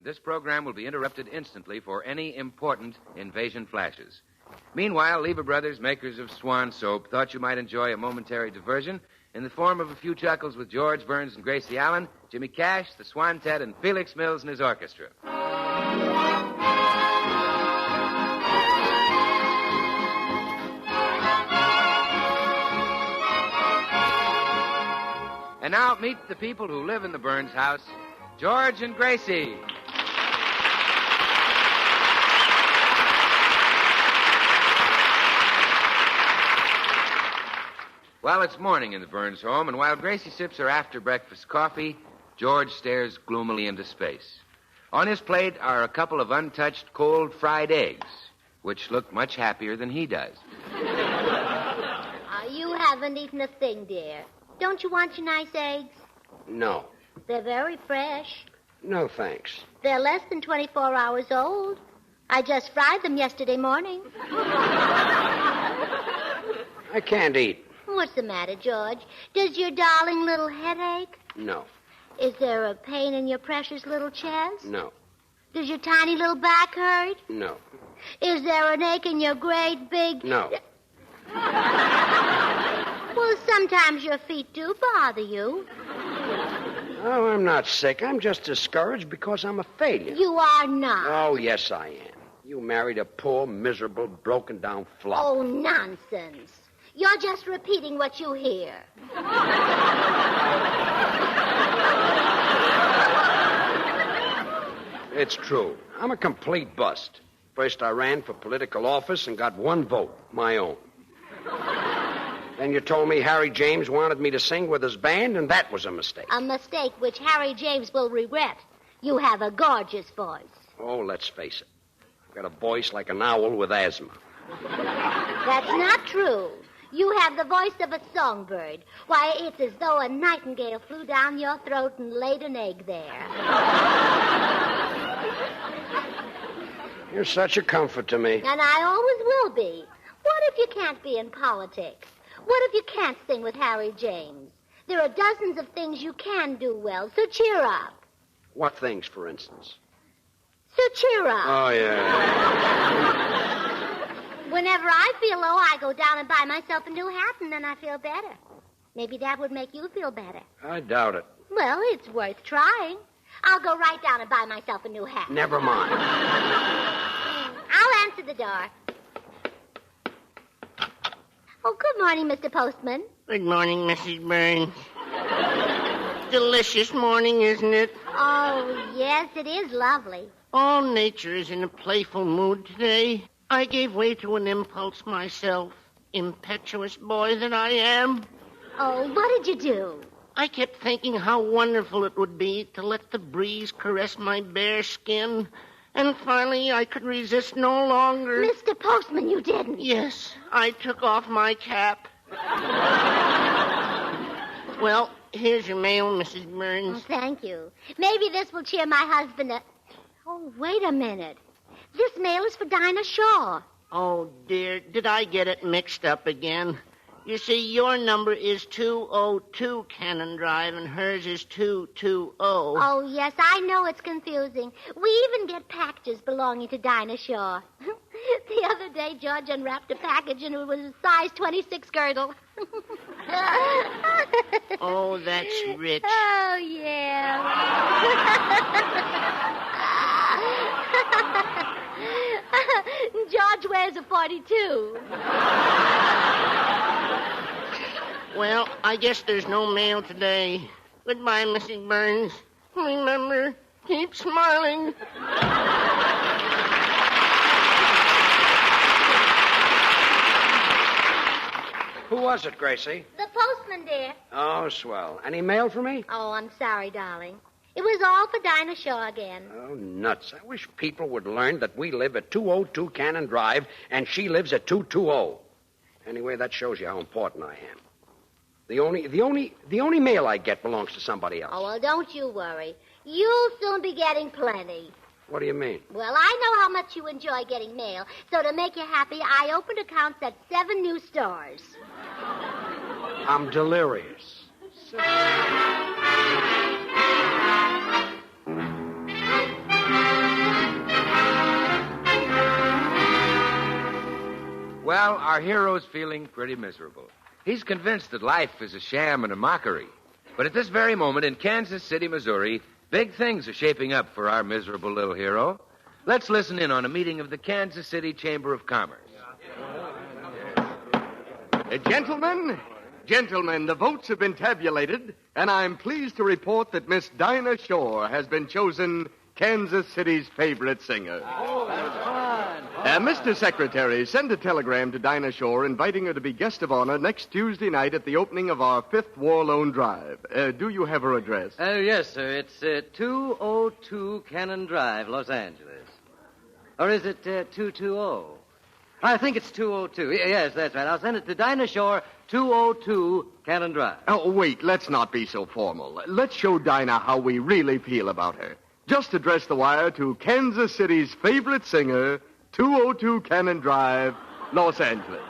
This program will be interrupted instantly for any important invasion flashes. Meanwhile, Lever Brothers, makers of Swan Soap, thought you might enjoy a momentary diversion in the form of a few chuckles with George Burns and Gracie Allen, Jimmy Cash, the Swantet, and Felix Mills and his orchestra. And now meet the people who live in the Burns house, George and Gracie. Well, it's morning in the Burns home, and while Gracie sips her after-breakfast coffee, George stares gloomily into space. On his plate are a couple of untouched cold fried eggs, which look much happier than he does. You haven't eaten a thing, dear. Don't you want your nice eggs? No. They're very fresh. No, thanks. They're less than 24 hours old. I just fried them yesterday morning. I can't eat. What's the matter, George? Does your darling little head ache? No. Is there a pain in your precious little chest? No. Does your tiny little back hurt? No. Is there an ache in your great big... No. Well, sometimes your feet do bother you. Oh, I'm not sick. I'm just discouraged because I'm a failure. You are not. Oh, yes, I am. You married a poor, miserable, broken-down flop. Oh, nonsense. You're just repeating what you hear. It's true. I'm a complete bust. First, I ran for political office and got one vote, my own. Then you told me Harry James wanted me to sing with his band, and that was a mistake. A mistake which Harry James will regret. You have a gorgeous voice. Oh, let's face it. I've got a voice like an owl with asthma. That's not true. You have the voice of a songbird. Why, it's as though a nightingale flew down your throat and laid an egg there. You're such a comfort to me. And I always will be. What if you can't be in politics? What if you can't sing with Harry James? There are dozens of things you can do well, so cheer up. What things, for instance? So cheer up. Oh, yeah. Whenever I feel low, I go down and buy myself a new hat, and then I feel better. Maybe that would make you feel better. I doubt it. Well, it's worth trying. I'll go right down and buy myself a new hat. Never mind. I'll answer the door. Oh, good morning, Mr. Postman. Good morning, Mrs. Burns. Delicious morning, isn't it? Oh, yes, it is lovely. All nature is in a playful mood today. I gave way to an impulse myself. Impetuous boy that I am. Oh, what did you do? I kept thinking how wonderful it would be to let the breeze caress my bare skin. And finally, I could resist no longer. Mr. Postman, you didn't. Yes, I took off my cap. Well, here's your mail, Mrs. Burns. Oh, thank you. Maybe this will cheer my husband up. Oh, wait a minute. This mail is for Dinah Shaw. Oh, dear, did I get it mixed up again? You see, your number is 202 Cannon Drive, and hers is 220. Oh, yes, I know it's confusing. We even get packages belonging to Dinah Shaw. The other day, George unwrapped a package, and it was a size 26 girdle. Oh, that's rich. Oh, yeah. George wears a 42. Well, I guess there's no mail today. Goodbye, Mrs. Burns. Remember, keep smiling. Who was it, Gracie? The postman, dear. Oh, swell. Any mail for me? Oh, I'm sorry, darling. It was all for Dinah Shaw again. Oh, nuts. I wish people would learn that we live at 202 Cannon Drive and she lives at 220. Anyway, that shows you how important I am. The only mail I get belongs to somebody else. Oh, well, don't you worry. You'll soon be getting plenty. What do you mean? Well, I know how much you enjoy getting mail, so to make you happy, I opened accounts at 7 new stores. I'm delirious. Meanwhile, our hero's feeling pretty miserable. He's convinced that life is a sham and a mockery. But at this very moment in Kansas City, Missouri, big things are shaping up for our miserable little hero. Let's listen in on a meeting of the Kansas City Chamber of Commerce. Gentlemen, the votes have been tabulated, and I'm pleased to report that Miss Dinah Shore has been chosen Kansas City's favorite singer. Mr. Secretary, send a telegram to Dinah Shore inviting her to be guest of honor next Tuesday night at the opening of our 5th War Loan Drive. Do you have her address? Yes, sir. It's 202 Cannon Drive, Los Angeles. Or is it 220? I think it's 202. Yes, that's right. I'll send it to Dinah Shore, 202 Cannon Drive. Oh, wait, let's not be so formal. Let's show Dinah how we really feel about her. Just address the wire to Kansas City's favorite singer, 202 Cannon Drive, Los Angeles.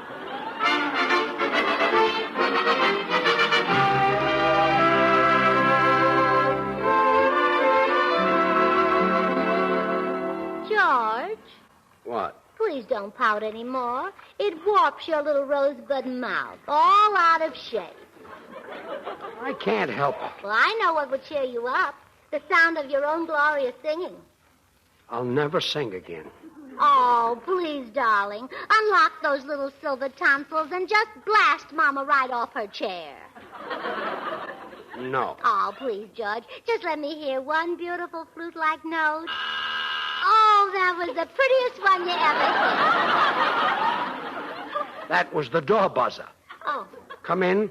George, What? please don't pout anymore. It warps your little rosebud mouth, all out of shape. I can't help it. Well, I know what would cheer you up. The sound of your own glorious singing. I'll never sing again. Oh, please, darling. Unlock those little silver tonsils and just blast Mama right off her chair. No. Oh, please, George. Just let me hear one beautiful flute-like note. Oh, that was the prettiest one you ever heard. That was the door buzzer. Oh. Come in.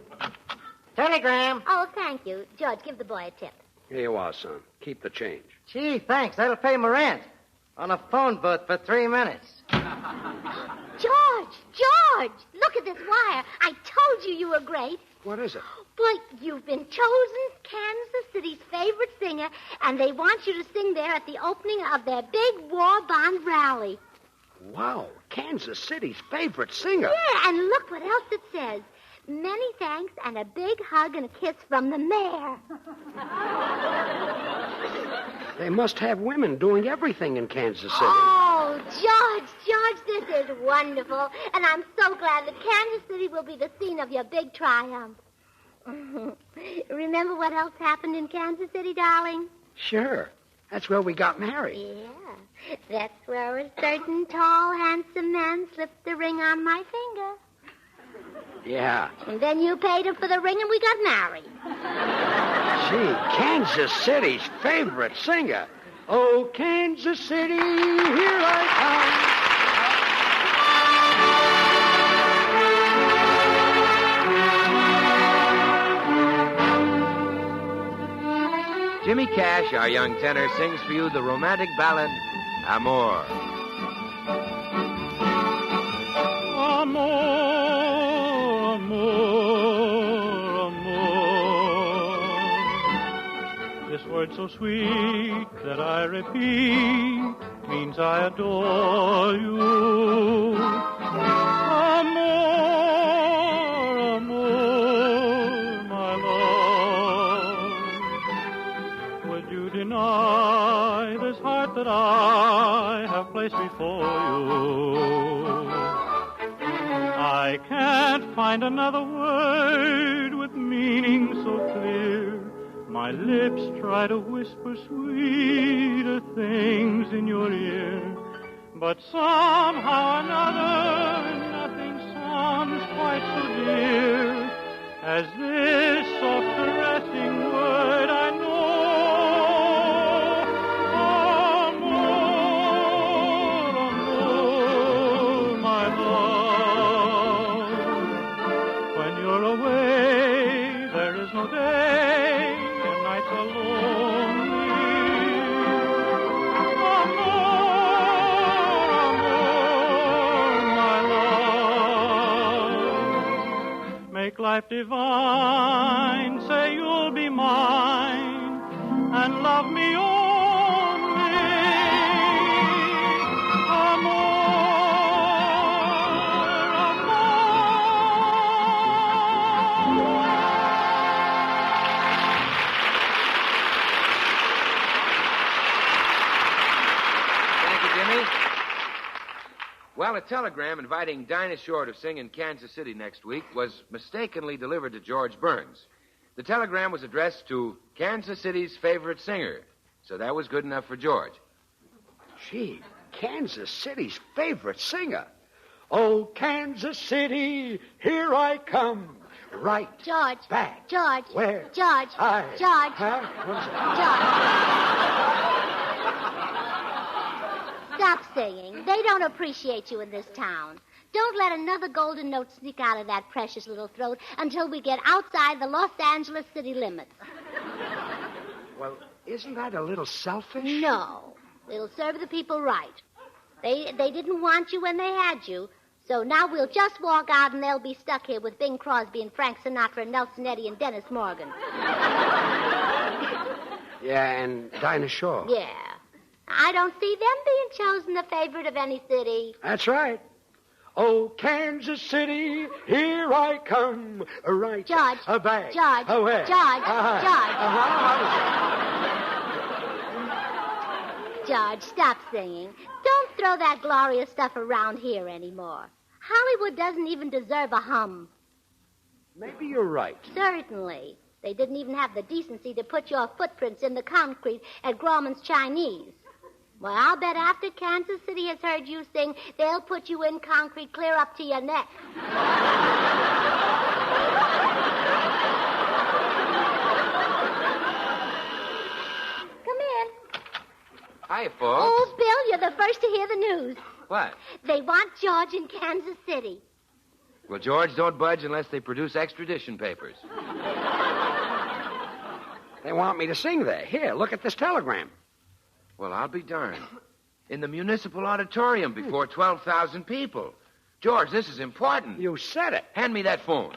Telegram. Oh, thank you. George, give the boy a tip. Here you are, son. Keep the change. Gee, thanks. That'll pay my rent. On a phone booth for 3 minutes. George, look at this wire. I told you were great. What is it? Well, you've been chosen Kansas City's favorite singer, and they want you to sing there at the opening of their big war bond rally. Wow, Kansas City's favorite singer. Yeah, and look what else it says. Many thanks and a big hug and a kiss from the mayor. They must have women doing everything in Kansas City. Oh, George, this is wonderful. And I'm so glad that Kansas City will be the scene of your big triumph. Remember what else happened in Kansas City, darling? Sure. That's where we got married. Yeah. That's where a certain tall, handsome man slipped the ring on my finger. Yeah. And then you paid him for the ring and we got married. Gee, Kansas City's favorite singer. Oh, Kansas City, here I come. Jimmy Cash, our young tenor, sings for you the romantic ballad, Amor. This word so sweet that I repeat means I adore you. Amor, amor, my love. Would you deny this heart that I have placed before you? I can't find another word with meaning so clear. My lips try to whisper sweeter things in your ear, but somehow or another, nothing sounds quite so dear as this soft caressing word I know. Amor, amor, my love. When you're away, there is no day. Nights are lonely. Amor, amor, my love. Make life divine. Say you'll be mine and love me only. Amor, amor. Well, a telegram inviting Dinah Shore to sing in Kansas City next week was mistakenly delivered to George Burns. The telegram was addressed to Kansas City's favorite singer, so that was good enough for George. Gee, Kansas City's favorite singer. Oh, Kansas City, here I come. Right. George. Back. George. Where? George. I. George. Huh? What's that? George. Stop singing. They don't appreciate you in this town. Don't let another golden note sneak out of that precious little throat until we get outside the Los Angeles city limits. Well, isn't that a little selfish? No. It'll serve the people right. They didn't want you when they had you, so now we'll just walk out and they'll be stuck here with Bing Crosby and Frank Sinatra and Nelson Eddy and Dennis Morgan. Yeah, and Dinah Shore. Yeah. I don't see them being chosen the favorite of any city. That's right. Oh, Kansas City, here I come. Right. George. Back. George. Where? George. George. George, stop singing. Don't throw that glorious stuff around here anymore. Hollywood doesn't even deserve a hum. Maybe you're right. Certainly. They didn't even have the decency to put your footprints in the concrete at Grauman's Chinese. Well, I'll bet after Kansas City has heard you sing, they'll put you in concrete clear up to your neck. Come in. Hi, folks. Oh, Bill, you're the first to hear the news. What? They want George in Kansas City. Well, George, don't budge unless they produce extradition papers. They want me to sing there. Here, look at this telegram. Well, I'll be darned. In the municipal auditorium before 12,000 people. George, this is important. You said it. Hand me that phone.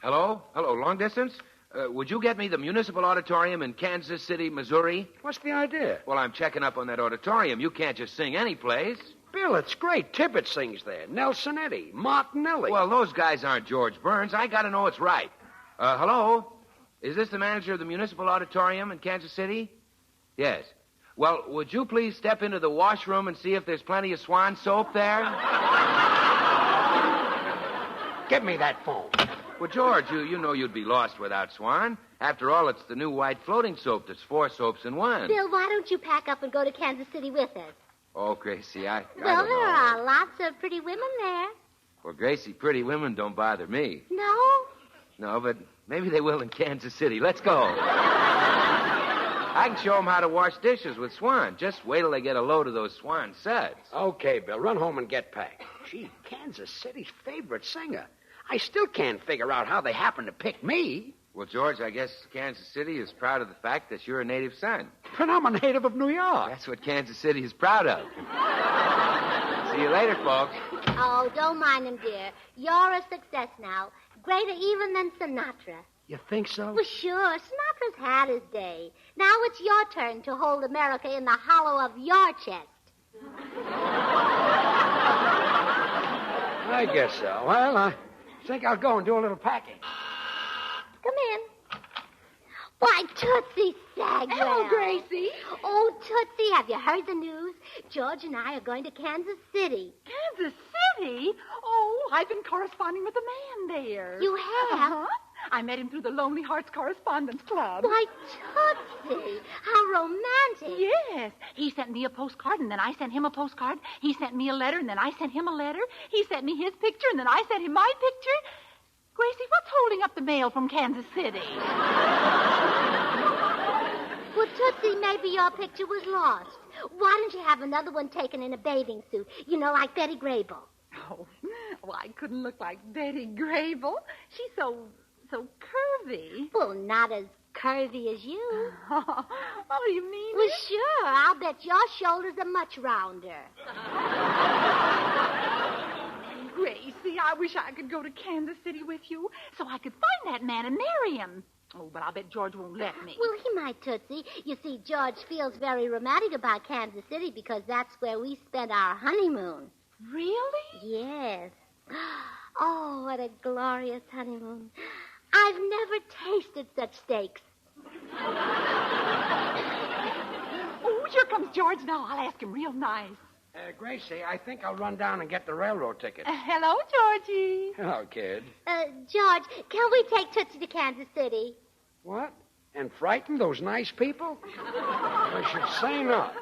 Hello? Hello, long distance? Would you get me the municipal auditorium in Kansas City, Missouri? What's the idea? Well, I'm checking up on that auditorium. You can't just sing any place. Bill, it's great. Tippett sings there. Nelson Eddy. Martinelli. Well, those guys aren't George Burns. I gotta know it's right. Hello? Is this the manager of the municipal auditorium in Kansas City? Yes. Well, would you please step into the washroom and see if there's plenty of Swan soap there? Give me that phone. Well, George, you know you'd be lost without Swan. After all, it's the new white floating soap that's 4 soaps in one. Bill, why don't you pack up and go to Kansas City with us? Oh, Gracie, I Well, don't there know. are lots of pretty women there. Well, Gracie, pretty women don't bother me. No? No, but maybe they will in Kansas City. Let's go. I can show them how to wash dishes with Swan. Just wait till they get a load of those Swan suds. Okay, Bill, run home and get packed. Gee, Kansas City's favorite singer. I still can't figure out how they happen to pick me. Well, George, I guess Kansas City is proud of the fact that you're a native son. But I'm a native of New York. That's what Kansas City is proud of. See you later, folks. Oh, don't mind him, dear. You're a success now. Greater even than Sinatra. You think so? Well, sure. Sinatra's had his day. Now it's your turn to hold America in the hollow of your chest. I guess so. Well, I think I'll go and do a little packing. Come in. Why, Tootsie Sagwell. Hello, Gracie. Oh, Tootsie, have you heard the news? George and I are going to Kansas City. Kansas City? Oh, I've been corresponding with a man there. You have? Uh-huh. I met him through the Lonely Hearts Correspondence Club. Why, Tootsie, how romantic. Yes. He sent me a postcard, and then I sent him a postcard. He sent me a letter, and then I sent him a letter. He sent me his picture, and then I sent him my picture. Gracie, what's holding up the mail from Kansas City? Well, Tootsie, maybe your picture was lost. Why don't you have another one taken in a bathing suit? You know, like Betty Grable. Oh, well, I couldn't look like Betty Grable. She's so curvy. Well, not as curvy as you. Oh, do you mean Well, it? sure. I'll bet your shoulders are much rounder. Gracie, I wish I could go to Kansas City with you so I could find that man and marry him. Oh, but I'll bet George won't let me. Well, he might, Tootsie. You see, George feels very romantic about Kansas City because that's where we spent our honeymoon. Really? Yes. Oh, what a glorious honeymoon. I've never tasted such steaks. Oh, here comes George now. I'll ask him real nice. Gracie, I think I'll run down and get the railroad ticket. Hello, Georgie. Hello, kid. George, can we take Tootsie to Kansas City? What? And frighten those nice people? I should say not.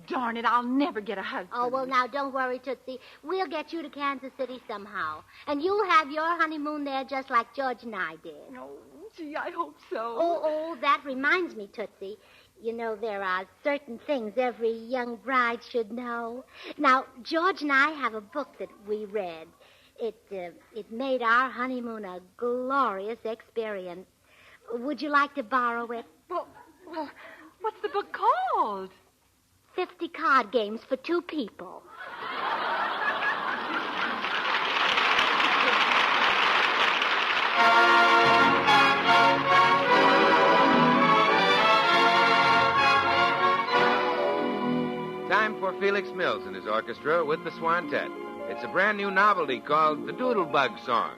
Darn it, I'll never get a husband. Oh, well, now, don't worry, Tootsie. We'll get you to Kansas City somehow. And you'll have your honeymoon there just like George and I did. Oh, gee, I hope so. Oh, that reminds me, Tootsie. You know, there are certain things every young bride should know. Now, George and I have a book that we read. It made our honeymoon a glorious experience. Would you like to borrow it? Well, what's the book called? 50 Card Games for Two People. Time for Felix Mills and his orchestra with the Swantet. It's a brand new novelty called the Doodlebug Song.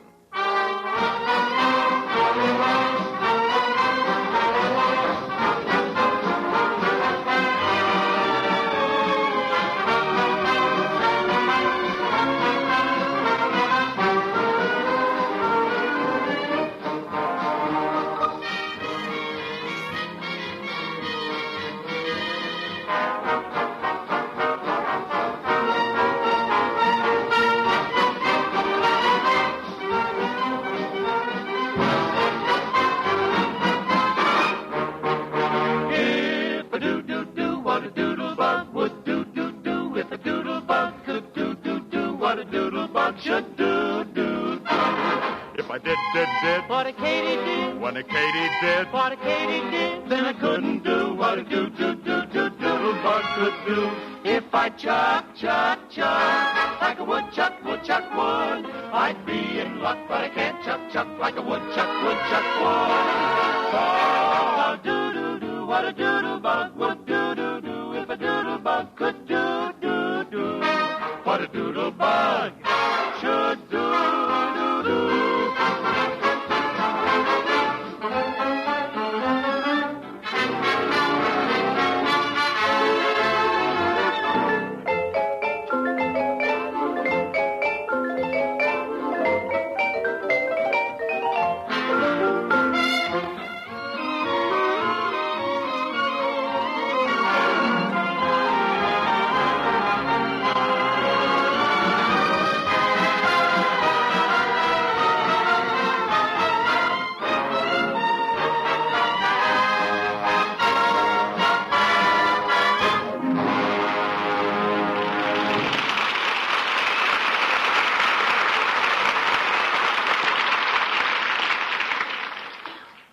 Should do. If I did. What a Katie did. When a Katie did. What a Katie did. Then I couldn't do what a doodlebug could do. If I chuck, like a woodchuck would, I'd be in luck, but I can't chuck like a woodchuck would. So, do, what a doodlebug would do, if a doodlebug could do. What a doodlebug should do.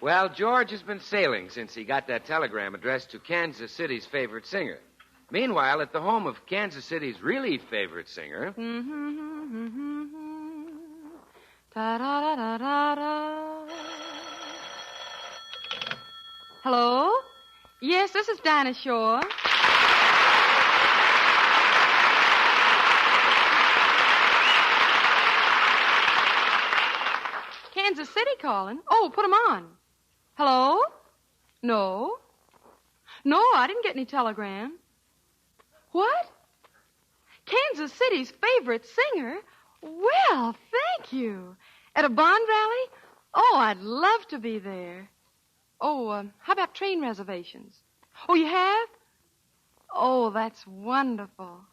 Well, George has been sailing since he got that telegram addressed to Kansas City's favorite singer. Meanwhile, at the home of Kansas City's really favorite singer... Hello? Yes, this is Dinah Shore. Kansas City calling? Oh, put 'em on. Hello? No, I didn't get any telegram. What? Kansas City's favorite singer? Well, thank you. At a bond rally? Oh, I'd love to be there. Oh, how about train reservations? Oh, you have? Oh, that's wonderful.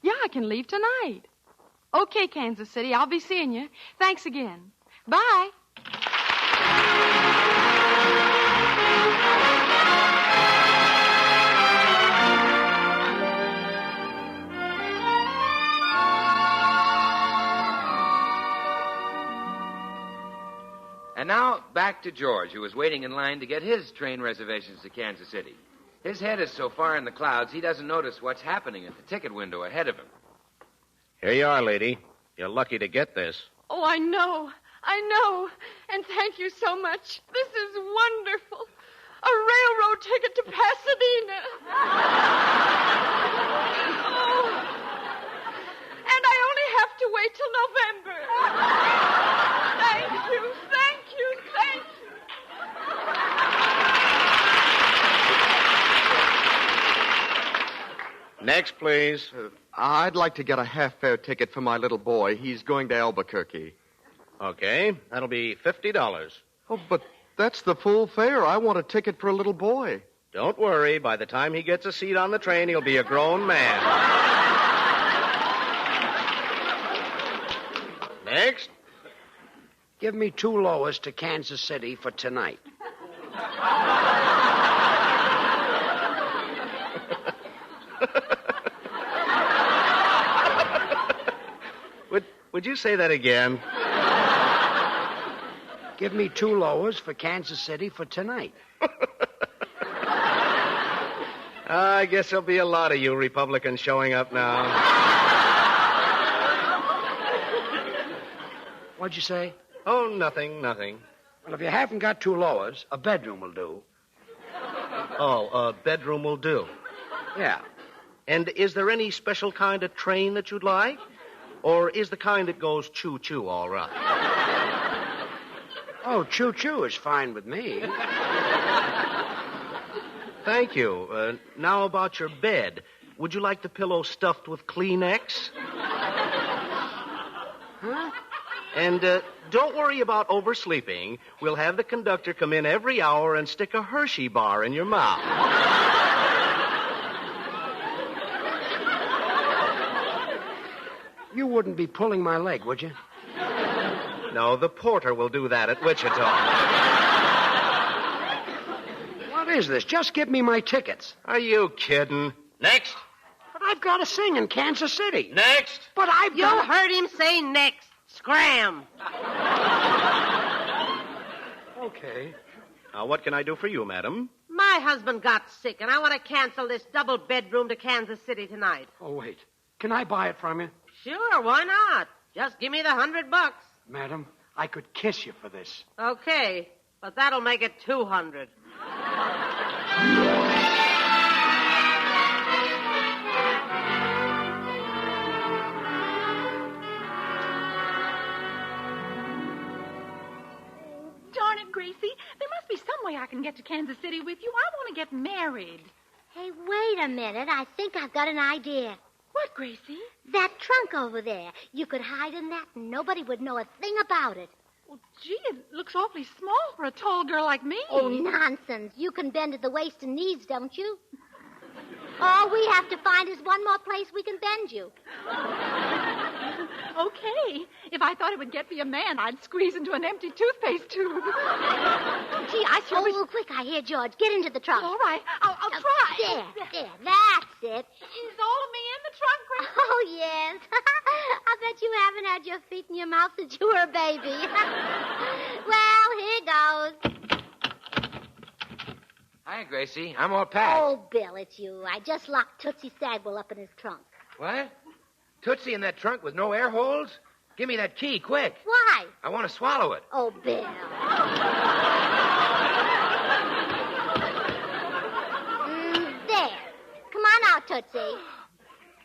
Yeah, I can leave tonight. Okay, Kansas City, I'll be seeing you. Thanks again. Bye. And now, back to George, who is waiting in line to get his train reservations to Kansas City. His head is so far in the clouds, he doesn't notice what's happening at the ticket window ahead of him. Here you are, lady. You're lucky to get this. Oh, I know. And thank you so much. This is wonderful. A railroad ticket to Pasadena. Oh. And I only have to wait till November. Thank you. Next, please. I'd like to get a half-fare ticket for my little boy. He's going to Albuquerque. Okay, that'll be $50. Oh, but that's the full fare. I want a ticket for a little boy. Don't worry. By the time he gets a seat on the train, he'll be a grown man. Next. Give me 2 lowers to Kansas City for tonight. Would you say that again? Give me 2 lowers for Kansas City for tonight. I guess there'll be a lot of you Republicans showing up now. What'd you say? Oh, nothing. Well, if you haven't got 2 lowers, a bedroom will do. Oh, a bedroom will do. Yeah. And is there any special kind of train that you'd like? Or is the kind that goes choo-choo all right? Oh, choo-choo is fine with me. Thank you. Now about your bed. Would you like the pillow stuffed with Kleenex? Huh? And don't worry about oversleeping. We'll have the conductor come in every hour and stick a Hershey bar in your mouth. You wouldn't be pulling my leg, would you? No, the porter will do that at Wichita. What is this? Just give me my tickets. Are you kidding? Next. But I've got to sing in Kansas City. Next. But I've You got... heard him say next. Scram. Okay. Now, what can I do for you, madam? My husband got sick, and I want to cancel this double bedroom to Kansas City tonight. Oh, wait. Can I buy it from you? Sure, why not? Just give me the $100. Madam, I could kiss you for this. Okay, but that'll make it 200. Darn it, Gracie. There must be some way I can get to Kansas City with you. I want to get married. Hey, wait a minute. I think I've got an idea. What, Gracie? That trunk over there. You could hide in that and nobody would know a thing about it. Well, gee, it looks awfully small for a tall girl like me. Oh, nonsense. You can bend at the waist and knees, don't you? All we have to find is one more place we can bend you. Okay. If I thought it would get me a man, I'd squeeze into an empty toothpaste tube. Gee, I sure wish... Oh, quick, I hear George. Get into the trunk. All right, I'll try. There, that's it. Is all of me in the trunk, Gracie? Oh, yes. I bet you haven't had your feet in your mouth since you were a baby. Well, here goes. Hi, Gracie. I'm all packed. Oh, Bill, it's you. I just locked Tootsie Sagwell up in his trunk. What? Tootsie in that trunk with no air holes? Give me that key, quick. Why? I want to swallow it. Oh, Bill. There. Come on out, Tootsie.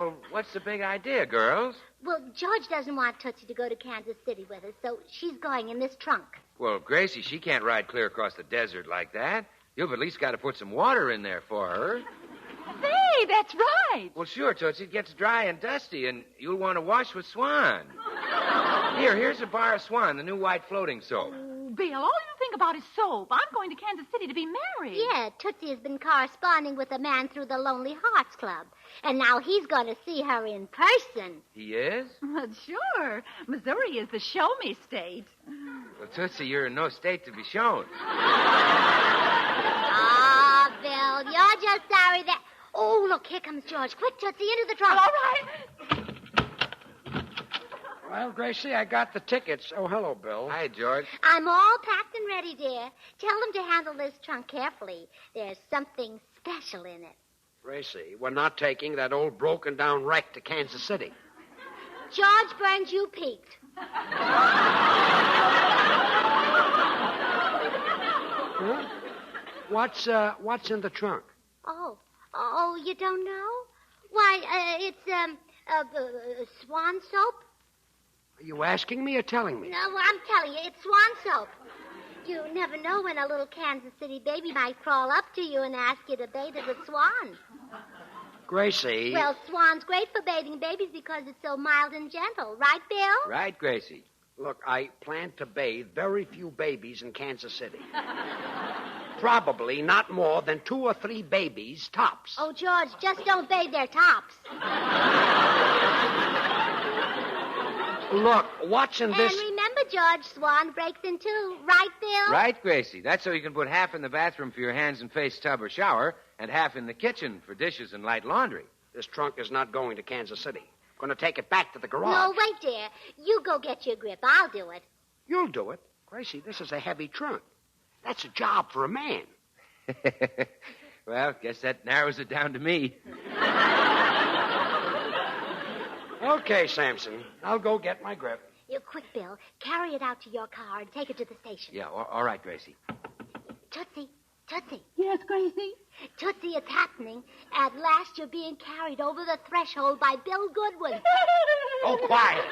Well, what's the big idea, girls? Well, George doesn't want Tootsie to go to Kansas City with us, so she's going in this trunk. Well, Gracie, she can't ride clear across the desert like that. You've at least got to put some water in there for her. Say, that's right. Well, sure, Tootsie. It gets dry and dusty, and you'll want to wash with Swan. Here's a bar of Swan, the new white floating soap. Oh, Bill, all you think about is soap. I'm going to Kansas City to be married. Yeah, Tootsie has been corresponding with a man through the Lonely Hearts Club. And now he's going to see her in person. He is? Well, sure. Missouri is the show-me state. Well, Tootsie, you're in no state to be shown. Oh, Bill, you're just sorry that... Oh, look, here comes George. Quick, Tootsie, into the trunk. All right. Well, Gracie, I got the tickets. Oh, hello, Bill. Hi, George. I'm all packed and ready, dear. Tell them to handle this trunk carefully. There's something special in it. Gracie, we're not taking that old broken-down wreck to Kansas City. George Burns, you peeked. Huh? What's in the trunk? Oh, you don't know? Why, it's, Swan soap. Are you asking me or telling me? No, I'm telling you, it's Swan soap. You never know when a little Kansas City baby might crawl up to you and ask you to bathe it with Swan. Gracie. Well, Swan's great for bathing babies because it's so mild and gentle. Right, Bill? Right, Gracie. Look, I plan to bathe very few babies in Kansas City. Probably not more than 2 or 3 babies, tops. Oh, George, just don't bathe their tops. Look, watching this... And remember, George, Swan breaks in two. Right, Bill? Right, Gracie. That's so you can put half in the bathroom for your hands and face tub or shower, and half in the kitchen for dishes and light laundry. This trunk is not going to Kansas City. I'm going to take it back to the garage. No, wait, dear. You go get your grip. I'll do it. You'll do it. Gracie, this is a heavy trunk. That's a job for a man. Well, guess that narrows it down to me. Okay, Samson. I'll go get my grip. You quick, Bill. Carry it out to your car and take it to the station. Yeah, all right, Gracie. Tootsie. Tootsie. Yes, Gracie? Tootsie, it's happening. At last you're being carried over the threshold by Bill Goodwin. Oh, quiet.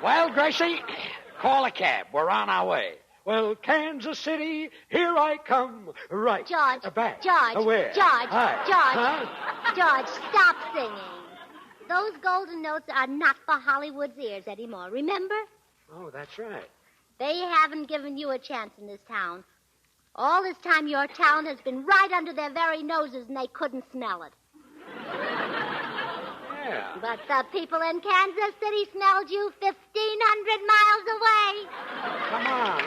Well, Gracie, call a cab. We're on our way. Well, Kansas City, here I come. Right. George. Back. George. Where? George. Hi. George. Huh? George, stop singing. Those golden notes are not for Hollywood's ears anymore, remember? Oh, that's right. They haven't given you a chance in this town. All this time, your town has been right under their very noses, and they couldn't smell it. Yeah. But the people in Kansas City smelled you 1,500 miles away. Come on.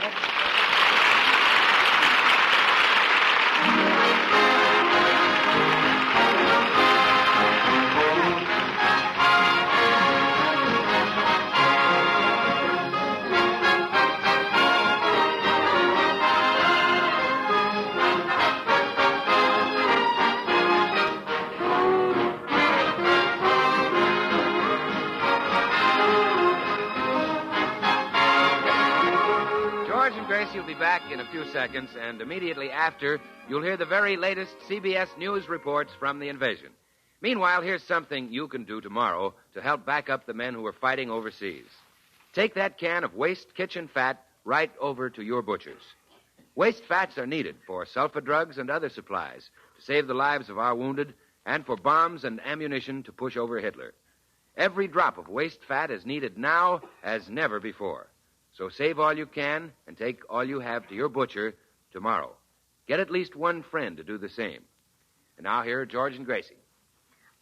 George and Gracie will be back in a few seconds, and immediately after, you'll hear the very latest CBS News reports from the invasion. Meanwhile, here's something you can do tomorrow to help back up the men who are fighting overseas. Take that can of waste kitchen fat right over to your butcher's. Waste fats are needed for sulfa drugs and other supplies to save the lives of our wounded and for bombs and ammunition to push over Hitler. Every drop of waste fat is needed now as never before. So save all you can and take all you have to your butcher tomorrow. Get at least one friend to do the same. And now here are George and Gracie.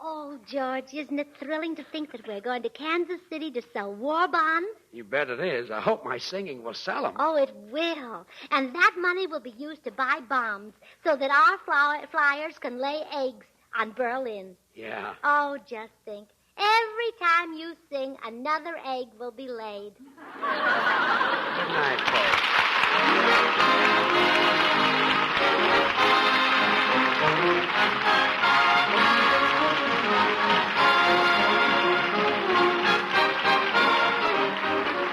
Oh, George, isn't it thrilling to think that we're going to Kansas City to sell war bonds? You bet it is. I hope my singing will sell them. Oh, it will. And that money will be used to buy bombs so that our flyers can lay eggs on Berlin. Yeah. Oh, just think. Every time you sing, another egg will be laid. Good night, folks.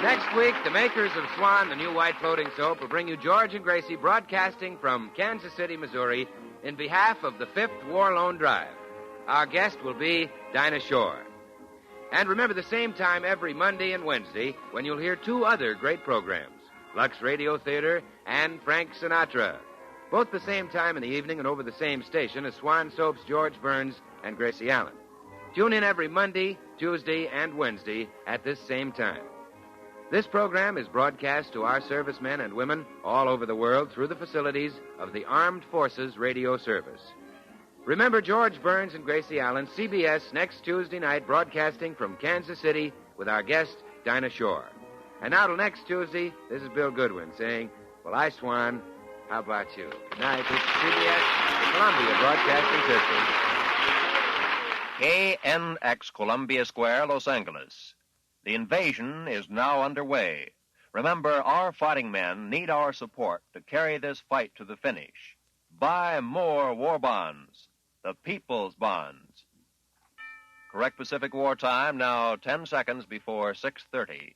Next week, the makers of Swan, the new white floating soap, will bring you George and Gracie broadcasting from Kansas City, Missouri, in behalf of the 5th War Loan Drive. Our guest will be Dinah Shore. And remember the same time every Monday and Wednesday when you'll hear 2 other great programs, Lux Radio Theater and Frank Sinatra. Both the same time in the evening and over the same station as Swan Soap's George Burns and Gracie Allen. Tune in every Monday, Tuesday, and Wednesday at this same time. This program is broadcast to our servicemen and women all over the world through the facilities of the Armed Forces Radio Service. Remember George Burns and Gracie Allen, CBS, next Tuesday night, broadcasting from Kansas City with our guest, Dinah Shore. And now till next Tuesday, this is Bill Goodwin saying, well, I, Swan, how about you? Good night. This is CBS, the Columbia Broadcasting System. KNX Columbia Square, Los Angeles. The invasion is now underway. Remember, our fighting men need our support to carry this fight to the finish. Buy more war bonds. The People's Bonds. Correct Pacific War Time now 10 seconds before 6:30.